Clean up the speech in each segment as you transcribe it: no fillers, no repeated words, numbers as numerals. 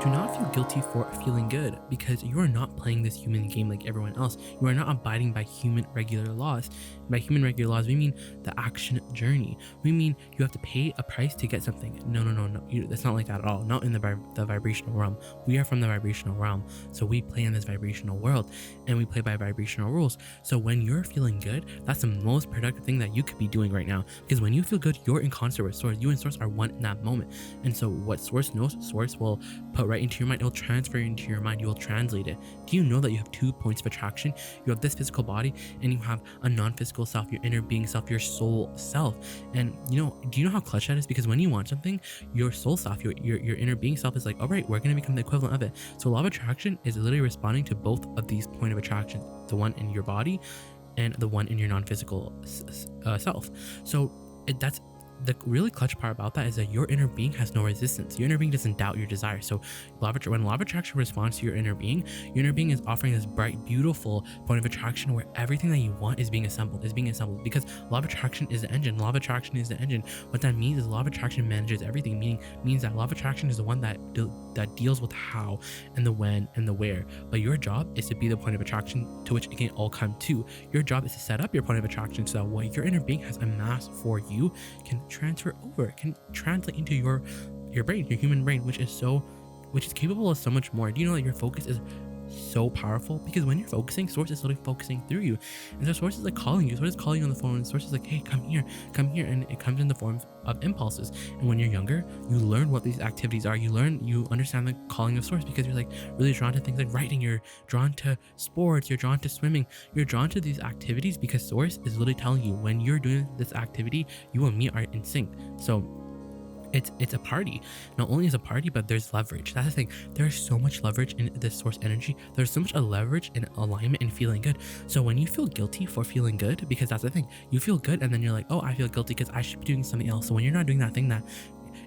do not feel guilty for feeling good because you are not playing this human game like everyone else. You are not abiding by human regular laws. By human regular laws, we mean the action journey. We mean you have to pay a price to get something. No, no, no, no. That's not like that at all. Not in the vibrational realm. We are from the vibrational realm. So we play in this vibrational world and we play by vibrational rules. So when you're feeling good, that's the most productive thing that you could be doing right now. Because when you feel good, you're in concert with Source. You and Source are one in that moment. And so what Source knows, Source will put right into your mind. It will transfer into your mind. You will translate it. Do you know that you have 2 points of attraction? You have this physical body and you have a non-physical self, your inner being self, your soul self. And do you know how clutch that is? Because when you want something, your soul self, your inner being self is like, all right, we're going to become the equivalent of it. So law of attraction is literally responding to both of these point of attraction, the one in your body and the one in your non-physical self. So that's the really clutch part about that, is that your inner being has no resistance. Your inner being doesn't doubt your desire. So when law of attraction responds to your inner being is offering this bright, beautiful point of attraction where everything that you want is being assembled, because law of attraction is the engine. Law of attraction is the engine. What that means is law of attraction manages everything, means that law of attraction is the one that deals with how and the when and the where. But your job is to be the point of attraction to which it can all come to. Your job is to set up your point of attraction so that what your inner being has amassed for you can transfer over, can translate into your brain, your human brain, which is capable of so much more. Do you know that your focus is so powerful? Because when you're focusing, Source is literally focusing through you, and so Source is like calling you. Source is calling you on the phone, and Source is like, hey, come here, and it comes in the form of impulses. And when you're younger, you learn what these activities are. You understand the calling of Source because you're like really drawn to things like writing. You're drawn to sports. You're drawn to swimming. You're drawn to these activities because Source is literally telling you when you're doing this activity, you and me are in sync. So it's a party. Not only is a party, but there's leverage. That's the thing. There's so much leverage in this Source energy. There's so much leverage in alignment and feeling good. So when you feel guilty for feeling good, because that's the thing, you feel good and then you're like, oh, I feel guilty because I should be doing something else. So when you're not doing that thing, that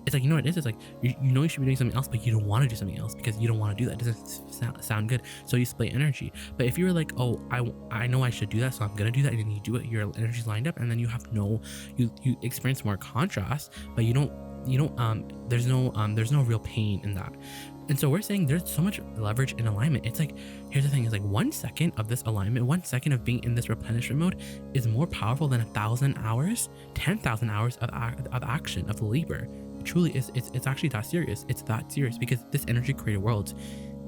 it's like, you know what it is? It's like, you know you should be doing something else, but you don't want to do something else because you don't want to do that. It doesn't sound good. So you split energy. But if you were like, oh, I know I should do that, so I'm going to do that, and then you do it, your energy's lined up, and then you experience more contrast, but there's no real pain in that. And so we're saying there's so much leverage in alignment. It's like, here's the thing, is like 1 second of this alignment, 1 second of being in this replenishment mode is more powerful than 1,000 hours, 10,000 hours of action, of labor. It truly is. It's actually that serious. It's that serious because this energy created worlds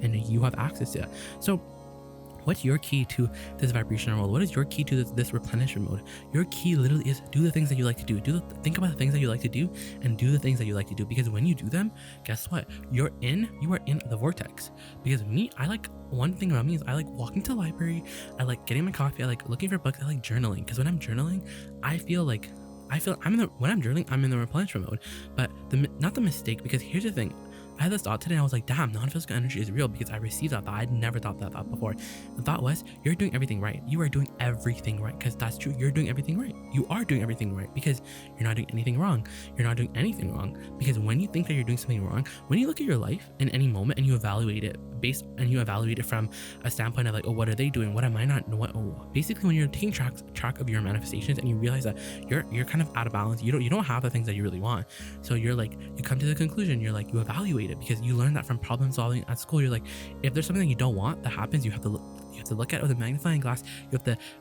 and you have access to it. So what's your key to this vibrational world? What is your key to this replenishment mode? Your key literally is do the things that you like to do. Think about the things that you like to do and do the things that you like to do. Because when you do them, guess what? You are in the vortex. Because one thing about me is I like walking to the library. I like getting my coffee. I like looking for books. I like journaling. Because when I'm journaling, when I'm journaling, I'm in the replenishment mode. But not the mistake, because here's the thing. I had this thought today. I was like, damn, non-physical energy is real, because I received that thought. I'd never thought that thought before. The thought was, you're doing everything right. You are doing everything right, because that's true. You're doing everything right. You are doing everything right because you're not doing anything wrong. You're not doing anything wrong, because when you think that you're doing something wrong, when you look at your life in any moment and you evaluate it from a standpoint of like, oh, what are they doing? What am I not? Basically, when you're taking track of your manifestations and you realize that you're kind of out of balance, you don't have the things that you really want. So you're like, you come to the conclusion, you're like, you evaluate it, because you learn that from problem solving at school. You're like, if there's something that you don't want that happens, you have to look at it with a magnifying glass.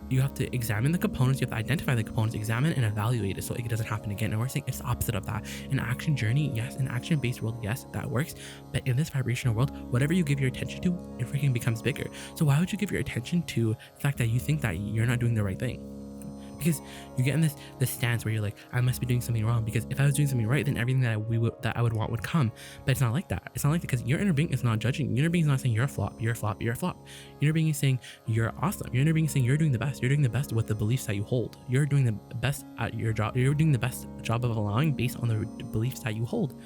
You have to examine the components. You have to identify the components, examine and evaluate it so it doesn't happen again. And we're saying it's the opposite of that. An action journey, yes. An action-based world, yes, that works. But in this vibrational world, whatever you give your attention to, it freaking becomes bigger. So why would you give your attention to the fact that you think that you're not doing the right thing? Because you get in this stance where you're like, I must be doing something wrong, because if I was doing something right, then everything that I would want would come. But it's not like that. It's not like that, because your inner being is not judging. Your inner being is not saying you're a flop, you're a flop, you're a flop. Your inner being is saying you're awesome. Your inner being is saying you're doing the best. You're doing the best with the beliefs that you hold. You're doing the best at your job. You're doing the best job of allowing based on the beliefs that you hold.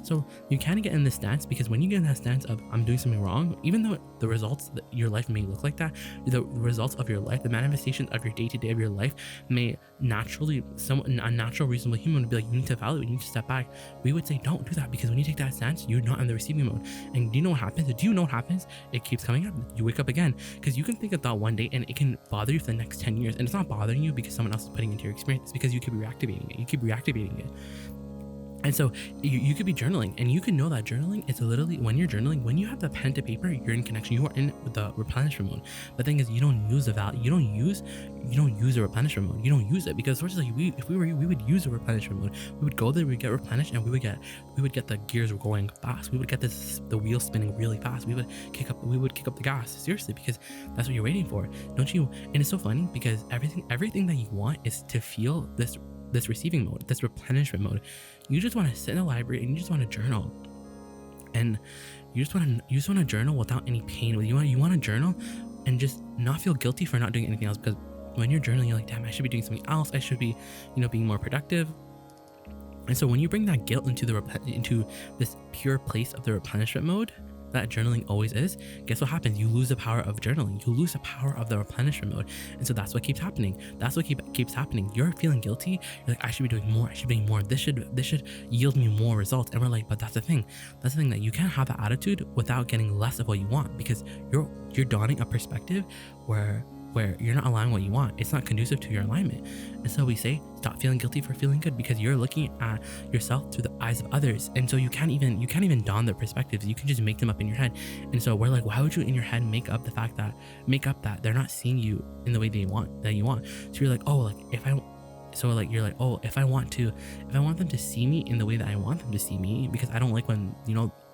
So you kind of get in this stance, because when you get in that stance of I'm doing something wrong, even though the results that your life may look like that, the results of your life, the manifestation of your day-to-day of your life may naturally, a natural reasonable human would be like, you need to evaluate, you need to step back. We would say don't do that, because when you take that stance, you're not in the receiving mode. And do you know what happens? It keeps coming up. You wake up again, because you can think of that one day and it can bother you for the next 10 years, and it's not bothering you because someone else is putting into your experience. It's because you keep reactivating it. And so you could be journaling, and you can know that journaling is literally, when you're journaling, when you have the pen to paper, you're in connection. You are in the replenishment mode. The thing is, you don't use the value. You don't use the replenishment mode. You don't use it, because sources like if we were you, we would use the replenishment mode. We would go there, we would get replenished, and we would get the gears going fast. We would get the wheel spinning really fast. We would kick up the gas, seriously, because that's what you're waiting for, don't you? And it's so funny because everything that you want is to feel this receiving mode, this replenishment mode. You just want to sit in the library and you just want to journal, and you just want to journal without any pain. You want to journal and just not feel guilty for not doing anything else, because when you're journaling, you're like, damn, I should be doing something else. I should be, being more productive. And so when you bring that guilt into this pure place of the replenishment mode that journaling always is, guess what happens? You lose the power of journaling. You lose the power of the replenishment mode. And so that's what keeps happening. That's what keeps happening. You're feeling guilty. You're like, I should be doing more. I should be doing more. This should yield me more results. And we're like, but that's the thing. That's the thing, that you can't have that attitude without getting less of what you want, because you're donning a perspective where you're not allowing what you want. It's not conducive to your alignment. And so we say, stop feeling guilty for feeling good, because you're looking at yourself through the eyes of others. And so you can't even don their perspectives. You can just make them up in your head. And so we're like, why would you in your head make up that they're not seeing you in the way that you want? So you're like, oh, like if I want them to see me in the way that I want them to see me, because I don't like when,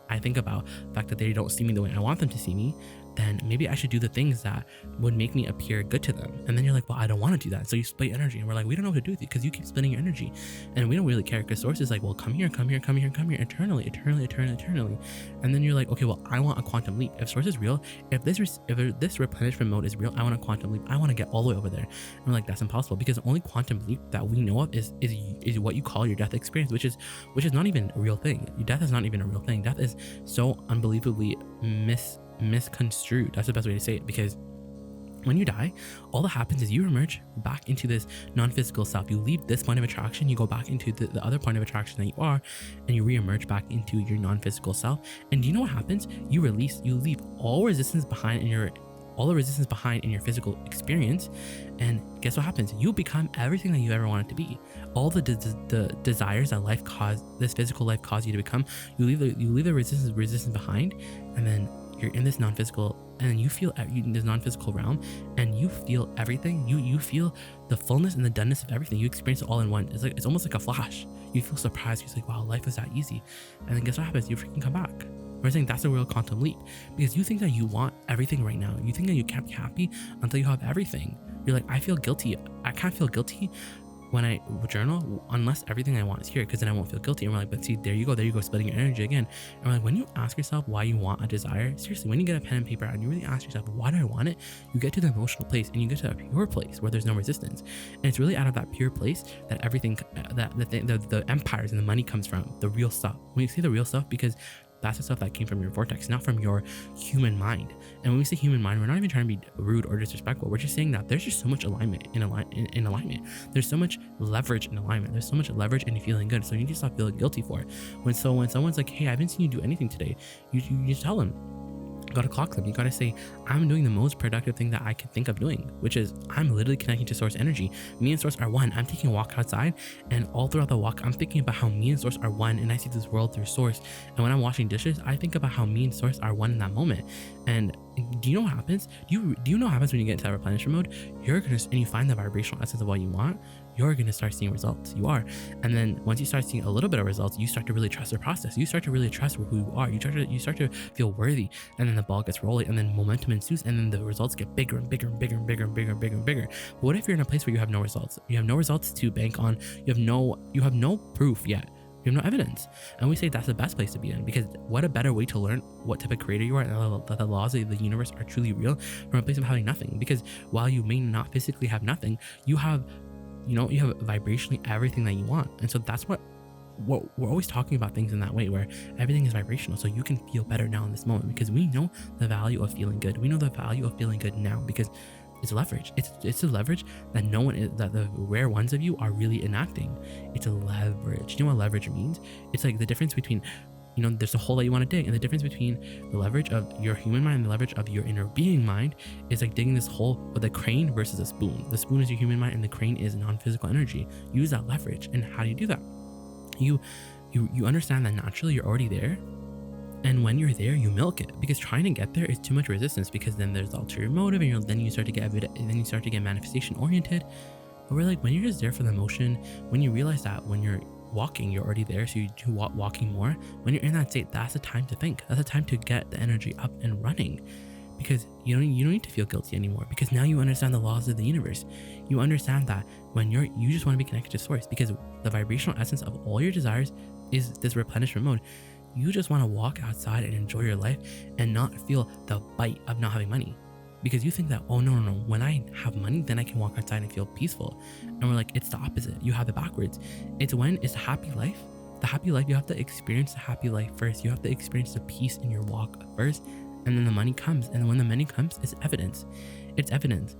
I think about the fact that they don't see me the way I want them to see me, then maybe I should do the things that would make me appear good to them. And then you're like, well, I don't want to do that. So you split your energy, and we're like, we don't know what to do with you because you keep splitting your energy, and we don't really care, because source is like, well, come here, eternally. And then you're like, okay, well, I want a quantum leap. If source is real, if this replenishment mode is real, I want a quantum leap. I want to get all the way over there. And we're like, that's impossible, because the only quantum leap that we know of is what you call your death experience, which is not even a real thing. Your death is not even a real thing. Death is so unbelievably misconstrued. That's the best way to say it, because when you die, all that happens is you emerge back into this non-physical self. You leave this point of attraction, you go back into the other point of attraction that you are, and you re-emerge back into your non-physical self. And do you know what happens? You leave all resistance behind in your physical experience, and guess what happens? You become everything that you ever wanted to be. All the desires that this physical life caused you to become, you leave the resistance behind, and then you're in this non-physical, and you feel in this non-physical realm, and you feel everything. You feel the fullness and the doneness of everything. You experience it all in one. It's almost like a flash. You feel surprised. You're like, wow, life is that easy. And then guess what happens? You freaking come back. We're saying that's a real quantum leap, because you think that you want everything right now. You think that you can't be happy until you have everything. You're like, I feel guilty. I can't feel guilty when I journal unless everything I want is here, because then I won't feel guilty. And we're like, but see, there you go, splitting your energy again. And we're like, when you ask yourself why you want a desire, seriously, when you get a pen and paper and you really ask yourself, why do I want it? You get to the emotional place, and you get to a pure place where there's no resistance. And it's really out of that pure place that everything, the empires and the money comes from, the real stuff. When you say the real stuff, because that's the stuff that came from your vortex, not from your human mind. And when we say human mind, we're not even trying to be rude or disrespectful. We're just saying that there's just so much alignment in alignment. There's so much leverage in alignment. There's so much leverage in feeling good. So you need to stop feeling guilty for it. When someone's like, hey, I haven't seen you do anything today, you just tell them. You gotta clock them. You gotta say, I'm doing the most productive thing that I can think of doing, which is I'm literally connecting to source energy. Me and source are one. I'm taking a walk outside, and all throughout the walk, I'm thinking about how me and source are one, and I see this world through source. And when I'm washing dishes, I think about how me and source are one in that moment. And do you know what happens? Do you know what happens when you get into that replenishment mode? And you find the vibrational essence of what you want, you're going to start seeing results. You are. And then once you start seeing a little bit of results, you start to really trust the process. You start to really trust who you are. You start to feel worthy. And then the ball gets rolling, and then momentum ensues, and then the results get bigger and bigger and bigger and bigger and bigger and bigger and bigger. But what if you're in a place where you have no results? You have no results to bank on. You have no proof yet. You have no evidence. And we say that's the best place to be in, because what a better way to learn what type of creator you are, and that the laws of the universe are truly real, from a place of having nothing. Because while you may not physically have nothing, you have vibrationally everything that you want. And so that's what we're always talking about, things in that way where everything is vibrational, so you can feel better now in this moment, because we know the value of feeling good. We know the value of feeling good now, because it's leverage. It's a leverage that that the rare ones of you are really enacting. It's a leverage. You know what leverage means? It's like the difference between, there's a hole that you want to dig, and the difference between the leverage of your human mind and the leverage of your inner being mind is like digging this hole with a crane versus a spoon. The spoon is your human mind, and the crane is non-physical energy. Use that leverage. And how do you do that? You you understand that naturally you're already there. And when you're there, you milk it, because trying to get there is too much resistance, because then there's the ulterior motive, and then you start to get manifestation oriented. But we're like, when you're just there for the motion, when you realize that when you're walking, you're already there, so you do walking more. When you're in that state, that's the time to think. That's the time to get the energy up and running, because you don't need to feel guilty anymore, because now you understand the laws of the universe. You understand that when you just want to be connected to source, because the vibrational essence of all your desires is this replenishment mode. You just want to walk outside and enjoy your life and not feel the bite of not having money, because you think that, oh no, when I have money, then I can walk outside and feel peaceful. And we're like, it's the opposite. You have it backwards. It's a happy life. The happy life, you have to experience the happy life first. You have to experience the peace in your walk first, and then the money comes. And when the money comes, it's evidence. It's evidence.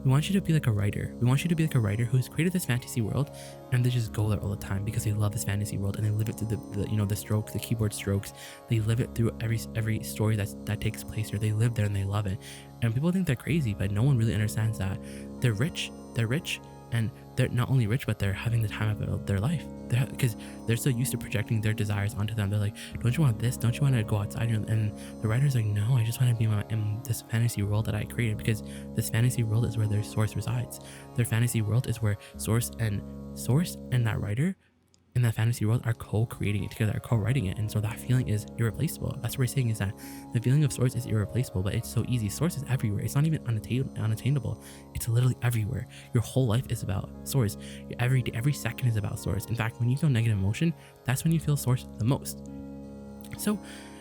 We want you to be like a writer. We want you to be like a writer who's created this fantasy world, and they just go there all the time because they love this fantasy world, and they live it through the strokes, the keyboard strokes. They live it through every story that takes place here. They live there and they love it. And people think they're crazy, but no one really understands that they're rich. They're rich, and they're not only rich, but they're having the time of their life. Because they're so used to projecting their desires onto them. They're like, don't you want this? Don't you want to go outside? And the writer's like, no, I just want to be in this fantasy world that I created, because this fantasy world is where their source resides. Their fantasy world is where source and that writer in that fantasy world are co-creating it together, are co-writing it. And so that feeling is irreplaceable. That's what we're saying, is that the feeling of source is irreplaceable, but it's so easy. Source is everywhere. It's not even unattainable. It's literally everywhere. Your whole life is about source. Every second is about source. In fact, when you feel negative emotion, that's when you feel source the most.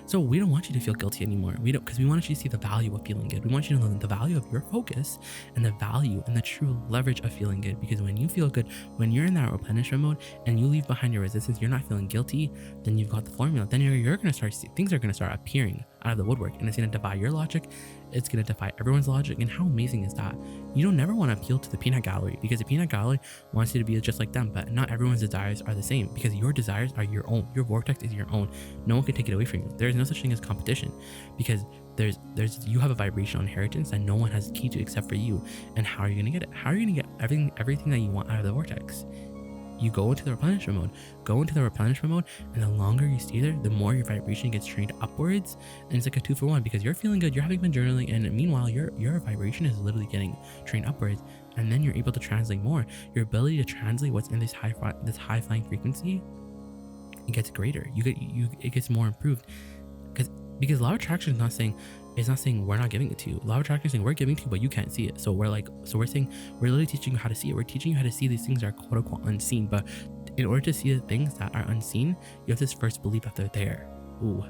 So we don't want you to feel guilty anymore. Because we want you to see the value of feeling good. We want you to know the value of your focus, and the value and the true leverage of feeling good. Because when you feel good, when you're in that replenishment mode and you leave behind your resistance, you're not feeling guilty, then you've got the formula. Then you're going to start, things are going to start appearing out of the woodwork, and it's going to defy your logic. It's going to defy everyone's logic. And how amazing is that? You don't never want to appeal to the peanut gallery, because the peanut gallery wants you to be just like them, but not everyone's desires are the same, because your desires are your own. Your vortex is your own. No one can take it away from you. There is no such thing as competition, because you have a vibrational inheritance that no one has the key to except for you. And how are you going to get it? How are you going to get everything that you want out of the vortex? You go into the replenishment mode, and the longer you stay there, the more your vibration gets trained upwards. And it's like a 2-for-1, because you're feeling good, you're having fun journaling, and meanwhile your vibration is literally getting trained upwards. And then you're able to translate more. Your ability to translate what's in this high flying frequency, it gets greater. It gets more improved, because law of attraction is not saying we're not giving it to you. Law of attraction is saying we're giving to you, but you can't see it. So we're saying we're literally teaching you how to see it. We're teaching you how to see these things that are quote unquote unseen. But in order to see the things that are unseen, you have to first believe that they're there. Ooh.